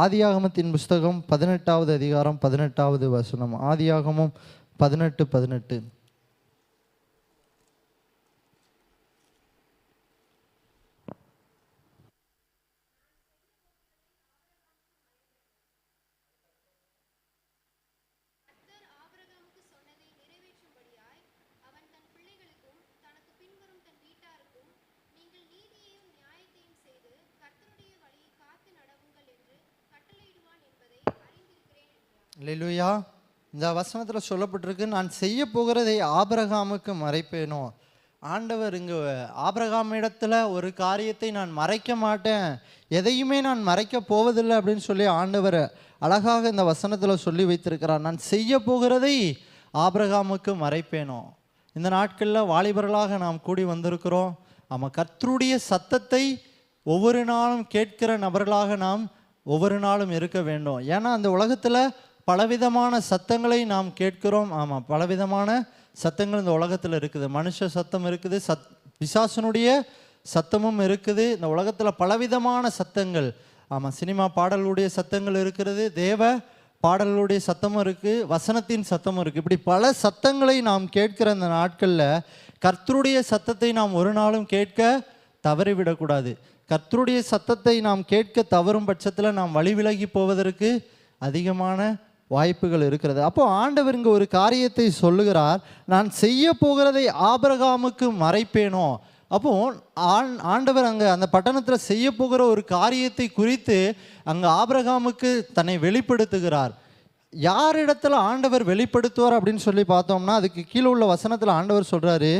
ஆதியாகமத்தின் புஸ்தகம் 18வது அதிகாரம் 18வது வசனம். ஆதியாகமம் 18:18. அல்லேலூயா. இந்த வசனத்தில் சொல்லப்பட்டிருக்கு, நான் செய்ய போகிறதை ஆபிரகாமுக்கு மறைப்பேனோ. ஆண்டவர் இங்கு ஆபிரகாம் இடத்துல ஒரு காரியத்தை நான் மறைக்க மாட்டேன், எதையுமே நான் மறைக்க போவதில்லை அப்படின்னு சொல்லி ஆண்டவர் அழகாக இந்த வசனத்தில் சொல்லி வைத்திருக்கிறார். நான் செய்ய போகிறதை ஆபிரகாமுக்கு மறைப்பேனோ. இந்த நாட்களில் வாலிபர்களாக நாம் கூடி வந்திருக்கிறோம். ஆமாம், கர்த்தருடைய சத்தத்தை ஒவ்வொரு நாளும் கேட்கிற நபர்களாக நாம் ஒவ்வொரு நாளும் இருக்க வேண்டும். ஏன்னா அந்த உலகத்தில் பலவிதமான சத்தங்களை நாம் கேட்கிறோம். ஆமாம், பலவிதமான சத்தங்கள் இந்த உலகத்தில் இருக்குது. மனுஷ சத்தம் இருக்குது, பிசாசனுடைய சத்தமும் இருக்குது. இந்த உலகத்தில் பலவிதமான சத்தங்கள். ஆமாம், சினிமா பாடல்களுடைய சத்தங்கள் இருக்கிறது, தேவ பாடல்களுடைய சத்தமும் இருக்குது, வசனத்தின் சத்தமும் இருக்குது. இப்படி பல சத்தங்களை நாம் கேட்கிற இந்த நாட்களில் கர்த்தருடைய சத்தத்தை நாம் ஒரு நாளும் கேட்க தவறிவிடக்கூடாது. கர்த்தருடைய சத்தத்தை நாம் கேட்க தவறும் பட்சத்தில் நாம் வழி விலகி போவதற்கு அதிகமான வாய்ப்புகள் இருக்கிறது. அப்போ ஆண்டவர் இங்கே ஒரு காரியத்தை சொல்லுகிறார், நான் செய்ய போகிறதை ஆபிரகாமுக்கு மறைப்பேனோ. அப்போ ஆண்டவர் அங்கே அந்த பட்டணத்தில் செய்ய போகிற ஒரு காரியத்தை குறித்து அங்கே ஆபிரகாமுக்கு தன்னை வெளிப்படுத்துகிறார். யாரிடத்துல ஆண்டவர் வெளிப்படுத்துவார் அப்படின்னு சொல்லி பார்த்தோம்னா, அதுக்கு கீழே உள்ள வசனத்தில் ஆண்டவர் சொல்கிறாரு,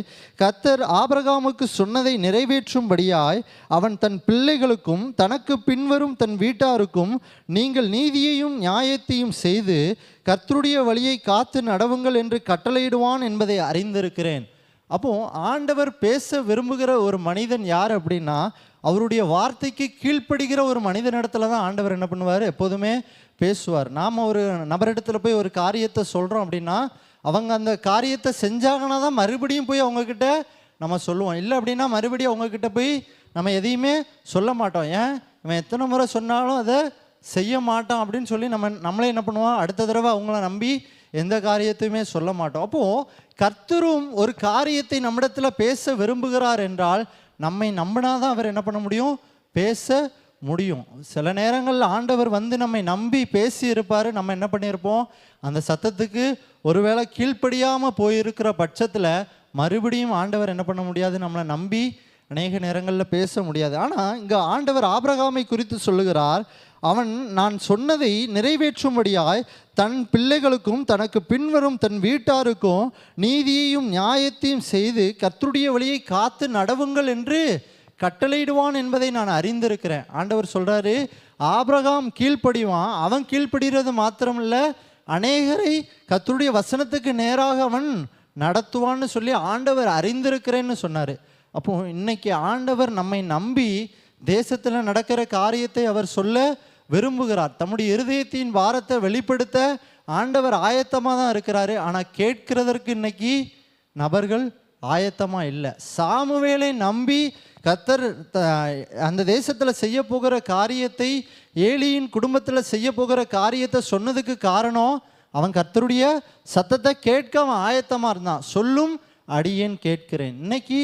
கர்த்தர் ஆபிரகாமுக்கு சொன்னதை நிறைவேற்றும்படியாய் அவன் தன் பிள்ளைகளுக்கும் தனக்கு பின்வரும் தன் வீட்டாருக்கும் நீங்கள் நீதியையும் நியாயத்தையும் செய்து கர்த்தருடைய வழியை காத்து நடவுங்கள் என்று கட்டளையிடுவான் என்பதை அறிந்திருக்கிறேன். அப்போ ஆண்டவர் பேச விரும்புகிற ஒரு மனிதன் யார் அப்படின்னா, அவருடைய வார்த்தைக்கு கீழ்ப்படுகிற ஒரு மனிதனிடத்துல தான் ஆண்டவர் என்ன பண்ணுவார், எப்போதுமே பேசுவார். நாம் ஒரு நபரிடத்துல போய் ஒரு காரியத்தை சொல்கிறோம் அப்படின்னா, அவங்க அந்த காரியத்தை செஞ்சாங்கன்னா தான் மறுபடியும் போய் அவங்கக்கிட்ட நம்ம சொல்லுவோம். இல்லை அப்படின்னா மறுபடியும் அவங்கக்கிட்ட போய் நம்ம எதையுமே சொல்ல மாட்டோம். ஏன், இவன் எத்தனை முறை சொன்னாலும் அதை செய்ய மாட்டான் அப்படின்னு சொல்லி நம்மளே என்ன பண்ணுவோம், அடுத்த தடவை அவங்கள நம்பி எந்த காரியத்தையுமே சொல்ல மாட்டோம். அப்போது கர்த்தரும் ஒரு காரியத்தை நம்மிடத்தில் பேச விரும்புகிறார் என்றால் நம்மை நம்பினாதான் அவர் என்ன பண்ண முடியும், பேச முடியும். சில நேரங்களில் ஆண்டவர் வந்து நம்மை நம்பி பேசி இருப்பார், நம்ம என்ன பண்ணியிருப்போம், அந்த சத்தத்துக்கு ஒருவேளை கீழ்ப்படியாமல் போயிருக்கிற பட்சத்தில் மறுபடியும் ஆண்டவர் என்ன பண்ண முடியாது, நம்மளை நம்பி அநேக நேரங்களில் பேச முடியாது. ஆனால் இங்கே ஆண்டவர் ஆபிரகாமை குறித்து சொல்லுகிறார், அவன் நான் சொன்னதை நிறைவேற்றும்படியாய் தன் பிள்ளைகளுக்கும் தனக்கு பின்வரும் தன் வீட்டாருக்கும் நீதியையும் நியாயத்தையும் செய்து கர்த்தருடைய வழியை காத்து நடவுங்கள் என்று கட்டளையிடுவான் என்பதை நான் அறிந்திருக்கிறேன். ஆண்டவர் சொல்கிறாரு, ஆபிரகாம் கீழ்ப்படிவான், அவன் கீழ்ப்படுகிறது மாத்திரமில்லை, அநேகரை கர்த்தருடைய வசனத்துக்கு நேராக அவன் நடத்துவான்னு சொல்லி ஆண்டவர் அறிந்திருக்கிறேன்னு சொன்னார். அப்போ இன்னைக்கு ஆண்டவர் நம்மை நம்பி தேசத்தில் நடக்கிற காரியத்தை அவர் சொல்ல விரும்புகிறார். தம்முடைய இருதயத்தின் பாரத்தை வெளிப்படுத்த ஆண்டவர் ஆயத்தமாக தான் இருக்கிறாரு. ஆனால் கேட்கிறதற்கு இன்னைக்கு நபர்கள் ஆயத்தமாக இல்லை. சாமுவேலை நம்பி கர்த்தர் அந்த தேசத்தில் செய்ய போகிற காரியத்தை, ஏலியின் குடும்பத்தில் செய்ய போகிற காரியத்தை சொன்னதுக்கு காரணம், அவன் கர்த்தருடைய சத்தத்தை கேட்க அவன் ஆயத்தமாக இருந்தான். சொல்லும் அடியேன் கேட்கிறேன். இன்னைக்கு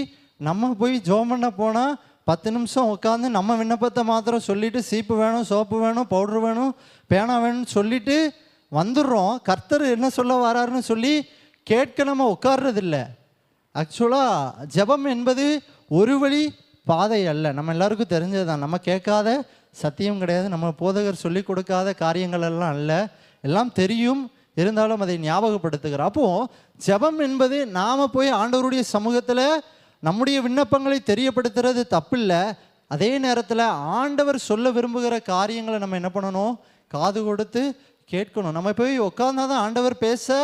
நம்ம போய் ஜெபம் பண்ண போனால் 10 நிமிஷம் உட்காந்து நம்ம விண்ணப்பத்தை மாத்திரம் சொல்லிவிட்டு சீப்பு வேணும், சோப்பு வேணும், பவுட்ரு வேணும், பேனா வேணும்னு சொல்லிவிட்டு வந்துடுறோம். கர்த்தர் என்ன சொல்ல வராருன்னு சொல்லி கேட்க நம்ம உட்கார்றதில்லை. ஆக்சுவலாக ஜெபம் என்பது ஒரு வழி பாதை அல்ல, நம்ம எல்லாருக்கும் தெரிஞ்சது தான். நம்ம கேட்காத சத்தியம் கிடையாது, நம்ம போதகர் சொல்லி கொடுக்காத காரியங்கள் எல்லாம் அல்ல, எல்லாம் தெரியும், இருந்தாலும் அதை ஞாபகப்படுத்துகிறார். அப்போது ஜெபம் என்பது நாம் போய் ஆண்டவருடைய சமூகத்தில் நம்முடைய விண்ணப்பங்களை தெரியப்படுத்துறது தப்பில்லை. அதே நேரத்தில் ஆண்டவர் சொல்ல விரும்புகிற காரியங்களை நம்ம என்ன பண்ணணும், காது கொடுத்து கேட்கணும். நம்ம போய் உட்கார்ந்தா தான் ஆண்டவர் பேச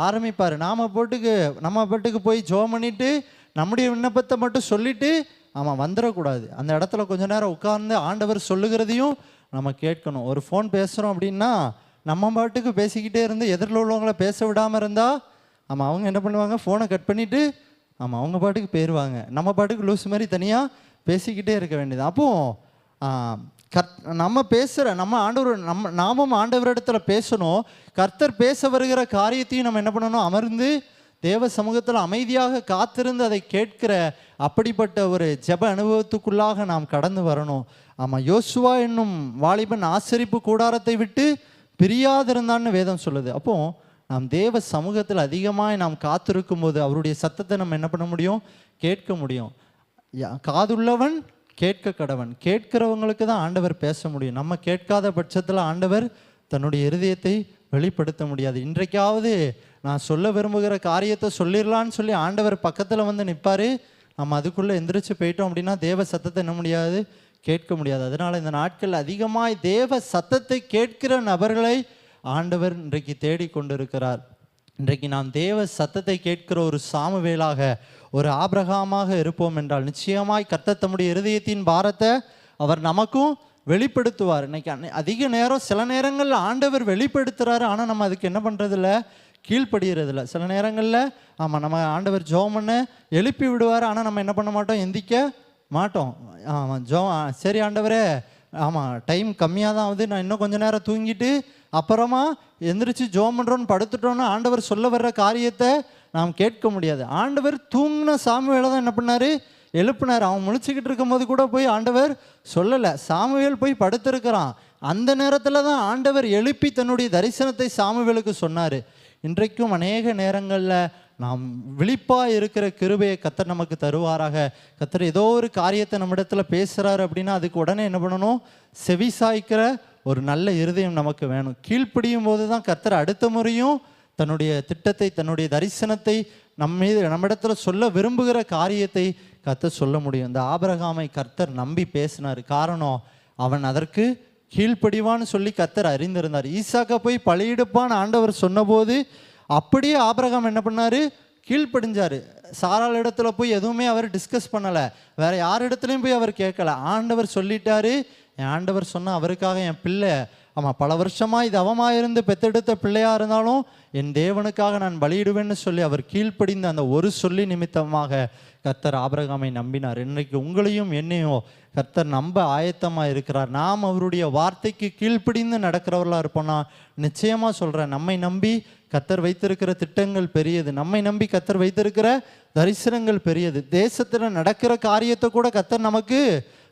ஆரம்பிப்பார். நம்ம பாட்டுக்கு போய் ஜெபம் பண்ணிவிட்டு நம்முடைய விண்ணப்பத்தை மட்டும் சொல்லிவிட்டு ஆமாம் வந்துடக்கூடாது. அந்த இடத்துல கொஞ்ச நேரம் உட்கார்ந்து ஆண்டவர் சொல்லுகிறதையும் நம்ம கேட்கணும். ஒரு ஃபோன் பேசுகிறோம் அப்படின்னா நம்ம பாட்டுக்கு பேசிக்கிட்டே இருந்து எதிரில் உள்ளவங்கள பேச விடாமல் இருந்தால் ஆமாம் அவங்க என்ன பண்ணுவாங்க, ஃபோனை கட் பண்ணிவிட்டு ஆமாம் அவங்க பாட்டுக்கு போயிடுவாங்க. நம்ம பாட்டுக்கு லூஸ் மாதிரி தனியாக பேசிக்கிட்டே இருக்க வேண்டியது. அப்போது நம்ம பேசுகிற நாமும் ஆண்டவரிடத்துல பேசணும். கர்த்தர் பேச வருகிற காரியத்தையும் நம்ம என்ன பண்ணணும், அமர்ந்து தேவ சமூகத்தில் அமைதியாக காத்திருந்து அதை கேட்கிற அப்படிப்பட்ட ஒரு ஜெப அனுபவத்துக்குள்ளாக நாம் கடந்து வரணும். ஆமாம், யோசுவா என்னும் வாலிபன் ஆசரிப்பு கூடாரத்தை விட்டு பிரியாதிருந்தான்னு வேதம் சொல்லுது. அப்போ நாம் தேவ சமூகத்தில் அதிகமாக நாம் காத்திருக்கும் போது அவருடைய சத்தத்தை நம்ம என்ன பண்ண முடியும், கேட்க முடியும். காதுள்ளவன் கேட்க கடவன். கேட்கிறவங்களுக்கு தான் ஆண்டவர் பேச முடியும். நம்ம கேட்காத பட்சத்தில் ஆண்டவர் தன்னுடைய இருதயத்தை வெளிப்படுத்த முடியாது. இன்றைக்காவது நான் சொல்ல விரும்புகிற காரியத்தை சொல்லிடலான்னு சொல்லி ஆண்டவர் பக்கத்தில் வந்து நிற்பார். நம்ம அதுக்குள்ளே எந்திரிச்சு போயிட்டோம் அப்படின்னா தேவ சத்தத்தை என்ன முடியாது, கேட்க முடியாது. அதனால் இந்த நாட்கள் அதிகமாய் தேவ சத்தத்தை கேட்கிற நபர்களை ஆண்டவர் இன்றைக்கு தேடிக்கொண்டிருக்கிறார். இன்றைக்கு நாம் தேவ சத்தத்தை கேட்கிற ஒரு சாமுவேலாக, ஒரு ஆபிரகாமாக இருப்போம் என்றால் நிச்சயமாய் கர்த்தர் தம்முடைய இருதயத்தின் பாரத்தை அவர் நமக்கும் வெளிப்படுத்துவார். இன்னைக்கு அதிக நேரம் சில நேரங்களில் ஆண்டவர் வெளிப்படுத்துகிறாரு, ஆனால் நம்ம அதுக்கு என்ன பண்ணுறதில்ல, கீழ்ப்படுகிறதில்ல. சில நேரங்களில் ஆமாம், நம்ம ஆண்டவர் ஜெபம் பண்ண எழுப்பி விடுவார், ஆனால் நம்ம என்ன பண்ண மாட்டோம், எந்திக்க மாட்டோம். ஆமாம், சரி ஆண்டவரே, ஆமாம் டைம் கம்மியாக தான் ஆகுது, நான் இன்னும் கொஞ்சம் நேரம் தூங்கிட்டு அப்புறமா எந்திரிச்சு ஜெபம் பண்ணுறோன்னு படுத்துட்டோன்னு ஆண்டவர் சொல்ல வர்ற காரியத்தை நாம் கேட்க முடியாது. ஆண்டவர் தூங்கின சாமுவேலை தான் என்ன பண்ணார், எழுப்பினார். அவன் முழிச்சுக்கிட்டு இருக்கும்போது கூட போய் ஆண்டவர் சொல்லலை, சாமுவேல் போய் படுத்திருக்கிறான். அந்த நேரத்தில் தான் ஆண்டவர் எழுப்பி தன்னுடைய தரிசனத்தை சாமுவேலுக்கு சொன்னார். இன்றைக்கும் அநேக நேரங்களில் நாம் விழிப்பாக இருக்கிற கிருபையை கர்த்தர் நமக்கு தருவாராக. கர்த்தர் ஏதோ ஒரு காரியத்தை நம்மிடத்தில் பேசுகிறாரு அப்படின்னா அதுக்கு உடனே என்ன பண்ணணும், செவி சாய்க்கிற ஒரு நல்ல இருதயம் நமக்கு வேணும். கீழ்ப்படியும் போது தான் கர்த்தர் அடுத்த முறையும் தன்னுடைய திட்டத்தை, தன்னுடைய தரிசனத்தை நம்மிடத்துல சொல்ல விரும்புகிற காரியத்தை கர்த்தர் சொல்ல முடியும். இந்த ஆபிரகாமை கர்த்தர் நம்பி பேசினார். காரணம், அவன் அதற்கு கீழ்ப்படிவான்னு சொல்லி கர்த்தர் அறிந்திருந்தார். ஈசாக்கை போய் பலியிடுப்பான்னு ஆண்டவர் சொன்னபோது அப்படியே ஆபிரகாம் என்ன பண்ணார், கீழ்ப்படிஞ்சார். சாராள் இடத்துல போய் எதுவுமே அவர் டிஸ்கஸ் பண்ணலை, வேற யார் இடத்துலையும் போய் அவர் கேட்கல. ஆண்டவர் சொல்லிட்டாரு, என் ஆண்டவர் சொன்னால் அவருக்காக என் பிள்ளை, ஆமாம் பல வருஷமாக இது அவமாக இருந்து பெத்தெடுத்த பிள்ளையாக இருந்தாலும் என் தேவனுக்காக நான் பலியிடுவேன்னு சொல்லி அவர் கீழ்ப்படிந்த அந்த ஒரு சொல்லி நிமித்தமாக கர்த்தர் ஆபிரகாமை நம்பினார். இன்றைக்கு உங்களையும் என்னையும் கர்த்தர் நம்ப ஆயத்தமாக இருக்கிறார். நாம் அவருடைய வார்த்தைக்கு கீழ்ப்படிந்து நடக்கிறவர்களாக இருப்போம்னா நிச்சயமாக சொல்கிறேன், நம்மை நம்பி கர்த்தர் வைத்திருக்கிற திட்டங்கள் பெரியது, நம்மை நம்பி கர்த்தர் வைத்திருக்கிற தரிசனங்கள் பெரியது. தேசத்தில் நடக்கிற காரியத்தை கூட கர்த்தர் நமக்கு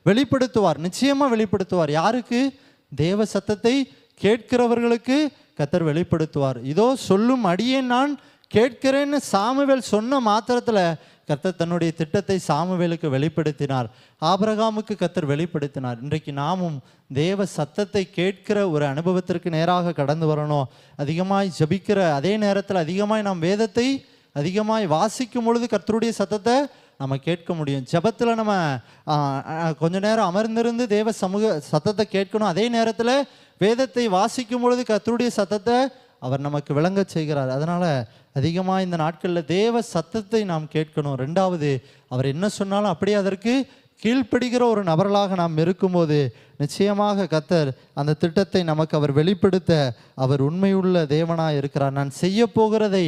வெளிப்படுத்துவார், நிச்சயமாக வெளிப்படுத்துவார். யாருக்கு, தேவ சத்தத்தை கேட்கிறவர்களுக்கு கர்த்தர் வெளிப்படுத்துவார். இதோ சொல்லும் அடியேன் நான் கேட்கிறேன்னு சாமுவேல் சொன்ன மாத்திரத்தில் கர்த்தர் தன்னுடைய திட்டத்தை சாமுவேலுக்கு வெளிப்படுத்தினார், ஆபிரகாமுக்கு கர்த்தர் வெளிப்படுத்தினார். இன்றைக்கு நாமும் தேவ சத்தத்தை கேட்கிற ஒரு அனுபவத்திற்கு நேராக கடந்து வரணும். அதிகமாய் ஜபிக்கிற அதே நேரத்தில் அதிகமாய் நாம் வேதத்தை அதிகமாய் வாசிக்கும் பொழுது கர்த்தருடைய சத்தத்தை நம்ம கேட்க முடியும். ஜபத்தில் நம்ம கொஞ்ச நேரம் அமர்ந்திருந்து தேவ சத்தத்தை கேட்கணும். அதே நேரத்தில் வேதத்தை வாசிக்கும் பொழுது கர்த்தருடைய சத்தத்தை அவர் நமக்கு விளங்க செய்கிறார். அதனால் அதிகமாக இந்த நாட்களில் தேவ சத்தத்தை நாம் கேட்கணும். ரெண்டாவது, அவர் என்ன சொன்னாலும் அப்படியே அதற்கு கீழ்ப்படுகிற ஒரு நபர்களாக நாம் இருக்கும்போது நிச்சயமாக கர்த்தர் அந்த திட்டத்தை நமக்கு அவர் வெளிப்படுத்த அவர் உண்மையுள்ள தேவனாக இருக்கிறார். நான் செய்ய போகிறதை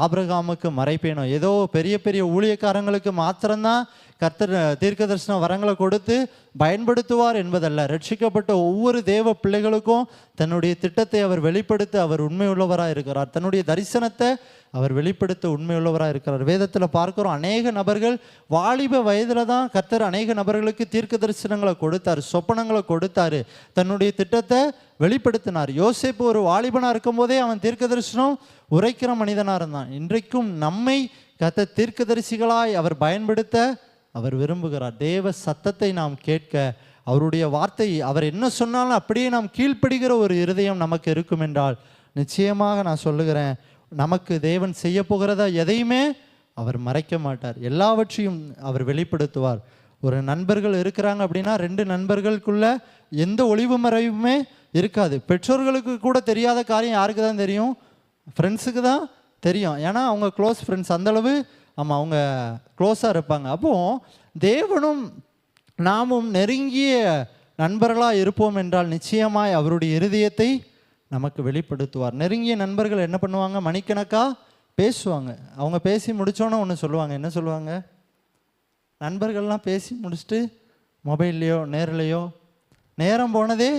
ஆபிரகாமுக்கு மறைப்பேனோ, ஏதோ பெரிய பெரிய ஊழியக்காரங்களுக்கு மாத்திரம்தான் கர்த்தர் தீர்க்க தரிசன வரங்களை கொடுத்து பயன்படுத்துவார் என்பதல்ல. ரட்சிக்கப்பட்ட ஒவ்வொரு தேவ பிள்ளைகளுக்கும் தன்னுடைய திட்டத்தை அவர் வெளிப்படுத்த அவர் உண்மையுள்ளவராக இருக்கிறார். தன்னுடைய தரிசனத்தை அவர் வெளிப்படுத்த உண்மையுள்ளவராக இருக்கிறார். வேதத்தில் பார்க்கிறோம், அநேக நபர்கள் வாலிப வயதில் தான் கர்த்தர் அநேக நபர்களுக்கு தீர்க்க தரிசனங்களை கொடுத்தார், சொப்பனங்களை கொடுத்தாரு, தன்னுடைய திட்டத்தை வெளிப்படுத்தினார். யோசேப்பு ஒரு வாலிபனாக இருக்கும் போதே அவன் தீர்க்க தரிசனம் உரைக்கிற மனிதனாக இருந்தான். இன்றைக்கும் நம்மை கர்த்தர் தீர்க்கதரிசிகளாய் அவர் பயன்படுத்த அவர் விரும்புகிறார். தேவ சத்தத்தை நாம் கேட்க, அவருடைய வார்த்தை அவர் என்ன சொன்னாலும் அப்படியே நாம் கீழ்ப்படுகிற ஒரு இருதயம் நமக்கு இருக்கும் என்றால் நிச்சயமாக நான் சொல்லுகிறேன், நமக்கு தேவன் செய்ய போகிறதா எதையுமே அவர் மறைக்க மாட்டார், எல்லாவற்றையும் அவர் வெளிப்படுத்துவார். ஒரு நண்பர்கள் இருக்கிறாங்க அப்படின்னா 2 நண்பர்களுக்குள்ள எந்த ஒளிவு மறைவுமே இருக்காது. பெற்றோர்களுக்கு கூட தெரியாத காரியம் யாருக்கு தான் தெரியும், ஃப்ரெண்ட்ஸுக்கு தான் தெரியும். ஏன்னா அவங்க க்ளோஸ் ஃப்ரெண்ட்ஸ், அந்தளவு ஆமாம் அவங்க க்ளோஸாக இருப்பாங்க. அப்போது தேவனும் நாமும் நெருங்கிய நண்பர்களாக இருப்போம் என்றால் நிச்சயமாய் அவருடைய இருதயத்தை நமக்கு வெளிப்படுத்துவார். நெருங்கிய நண்பர்கள் என்ன பண்ணுவாங்க, மணிக்கணக்காக பேசுவாங்க. அவங்க பேசி முடித்தோன்னே ஒன்று சொல்லுவாங்க. என்ன சொல்லுவாங்க, நண்பர்கள்லாம் பேசி முடிச்சுட்டு மொபைல்லையோ நேர்லையோ நேரம் போனதே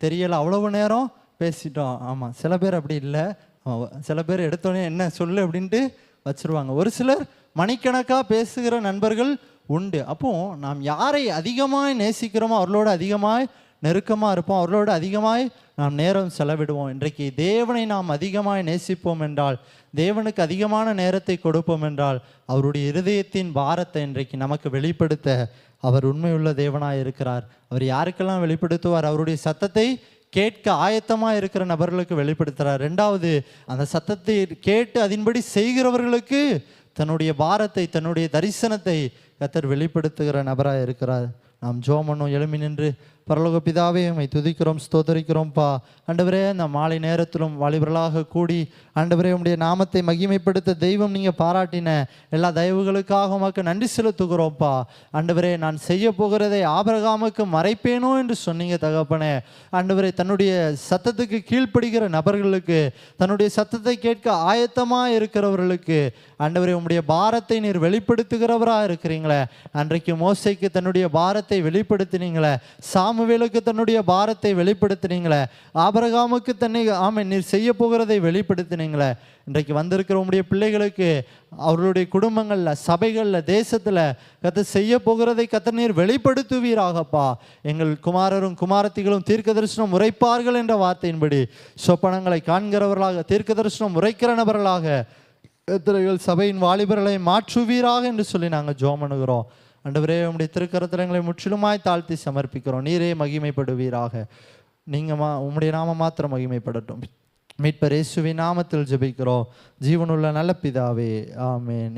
தெரியலை, அவ்வளவு நேரம் பேசிட்டோம். ஆமாம், சில பேர் அப்படி இல்லை. சில பேர் எடுத்தோடனே என்ன சொல்லு அப்படின்ட்டு வச்சுருவாங்க. ஒரு சிலர் மணிக்கணக்காக பேசுகிற நண்பர்கள் உண்டு. அப்போ நாம் யாரை அதிகமாய் நேசிக்கிறோமோ அவர்களோடு அதிகமாய் நெருக்கமாக இருப்போம், அவர்களோடு அதிகமாய் நாம் நேரம் செலவிடுவோம். இன்றைக்கு தேவனை நாம் அதிகமாய் நேசிப்போம் என்றால், தேவனுக்கு அதிகமான நேரத்தை கொடுப்போம் என்றால், அவருடைய இருதயத்தின் பாரத்தை இன்றைக்கு நமக்கு வெளிப்படுத்த அவர் உண்மையுள்ள தேவனாய் இருக்கிறார். அவர் யாருக்கெல்லாம் வெளிப்படுத்துவார்? அவருடைய சத்தத்தை கேட்க ஆயத்தமாக இருக்கிற நபர்களுக்கு வெளிப்படுத்துகிறார். ரெண்டாவது, அந்த சத்தத்தை கேட்டு அதன்படி செய்கிறவர்களுக்கு தன்னுடைய பாரத்தை, தன்னுடைய தரிசனத்தை கர்த்தர் வெளிப்படுத்துகிற நபராக இருக்கிறார். நாம் ஜெபம் பண்ணுவோம். எழும்பி நின்று பரலோக பிதாவே, உம்மை துதிக்கிறோம், ஸ்தோத்தரிக்கிறோம்ப்பா. ஆண்டவரே, இந்த மாலை நேரத்திலும் வாலிபர்களாக கூடி ஆண்டவரே உம்முடைய நாமத்தை மகிமைப்படுத்த தெய்வம் நீங்கள் பாராட்டின எல்லா தயவுகளுக்காக உமக்கு நன்றி செலுத்துகிறோம்ப்பா. ஆண்டவரே, நான் செய்ய போகிறதை ஆபிரகாமுக்கு மறைப்பேனோ என்று சொன்னீங்க தகப்பனே. ஆண்டவரே, தன்னுடைய சத்தத்துக்கு கீழ்ப்படுகிற நபர்களுக்கு, தன்னுடைய சத்தத்தை கேட்க ஆயத்தமாக இருக்கிறவர்களுக்கு ஆண்டவரே உம்முடைய பாரத்தை நீர் வெளிப்படுத்துகிறவராக இருக்கிறீங்களே. அன்றைக்கு மோசைக்கு தன்னுடைய பாரத்தை வெளிப்படுத்தினீங்களே, சாமுவேலுக்கு தன்னுடைய பாரத்தை வெளிப்படுத்தினீங்களே, ஆபிரகாமுக்கு நீர் செய்ய போகிறதை வெளிப்படுத்தினீங்களே. இன்றைக்கு வந்திருக்கிற உம்முடைய பிள்ளைகளுக்கு அவர்களுடைய குடும்பங்களில், சபைகளில், தேசத்தில் கர்த்தர் செய்ய போகிறதை கர்த்தர் நீர் வெளிப்படுத்துவீராகப்பா. எங்கள் குமாரரும் குமாரத்திகளும் தீர்க்க தரிசனம் உரைப்பார்கள் என்ற வார்த்தையின்படி சொப்பனங்களை காண்கிறவர்களாக, தீர்க்க தரிசனம் உரைக்கிற நபர்களாக கர்த்தர்கள் சபையின் வாலிபர்களை மாற்றுவீராக என்று சொல்லி நாங்கள் ஜெபம் பண்ணுகிறோம். ஆண்டவரே, உம்முடைய திருக்கரத்தில் எங்களை முற்றிலுமாய் தாழ்த்தி சமர்ப்பிக்கிறோம். நீரே மகிமைப்படுவீராக. நீங்கள் உம்முடைய நாமம் மாத்திரம் மகிமைப்படட்டும். மீட்பர் இயேசுவின் நாமத்தில் ஜெபிக்கிறோம் ஜீவனுள்ள நல்ல பிதாவே, ஆமென்.